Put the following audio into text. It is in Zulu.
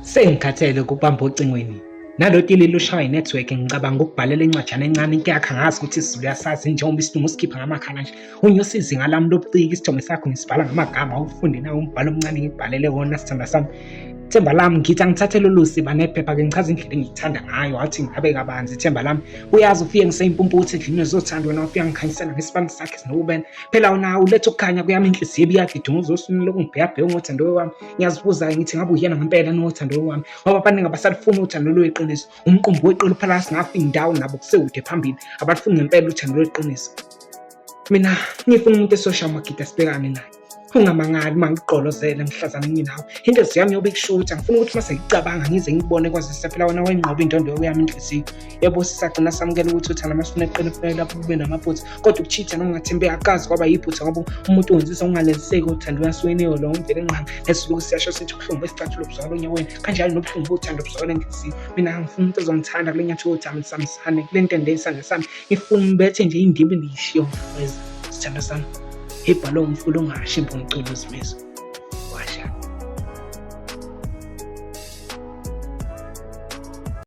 Sengikhathele ukubamba ocingweni. Nalo tili lushaya inethiwekhi ngicabanga ukubhalela incwajana encane kuyakha ngazi ukuthi isiZulu yasazi njengoba isilungu sikhipha ngamakhala nje. Unyusa izinga lami lobuciko, isithombe sakho ngisibhala ngamagama awufunde nawo umbhalo omncane ngibhalele wona sithanda sami. Ithemba lami ngithi angithathele ulusiba nephepha-ke ngichaze indlela engiyithanda ngayo, wathi ngabe kabanzi ithemba lami. Uyazi ufike ngiseyimpumputhe endlini zothando, wena ufika ngikhanyisela ngesibani sakhe sinobubele. Phela wona uletha ukukhanya kuyami inhliziyo ibiyagidumuza oswini lokungibheyabheya ngothando wami. Ngiyazibuza-ke ngithi ngabe uyena ngempela nothando wami, ngoba abaningi abasalufuni uthando lweqiniso. Umqumbi weqile phela singafika indawo nabo kusekude phambili, abalufuni ngempela uthando lweqiniso. Mina ngifuna umuntu esosha amagida sibhekane naye. Ungamangali mangigqolozele mhlazane nginawe. Inhliziyo yami yobe ikushuthi, angifuni ukuthi mase ngicabanga ngize ngibone kwazise phela wena wayinqoba indondo yami inhliziyo. Yebo sisagcina samukela ukuthi uthanda amasifuna eqine kufanele lapho kube namaphutha, kodwa ukuchitha nokungathembeki akazi kwaba yiphutha ngoba umuntu wenzisa ukunganeliseki uthando uyasweniwe lo umvele enqama. Nesizulu siyasho sithi ubuhlungu besicathulo buzwakala onyaweni, kanjalo nobuhlungu bothando buzwakala enhliziyo. Mina ngifuna umuntu ozongithanda kule nyathelo uthando samisane kule ntende isandla sami. Ngifuna ngibethe nje indimi lishiyo mfowethu sithando sami. Ibhalwe umfula ongashi impunculo zimizwa.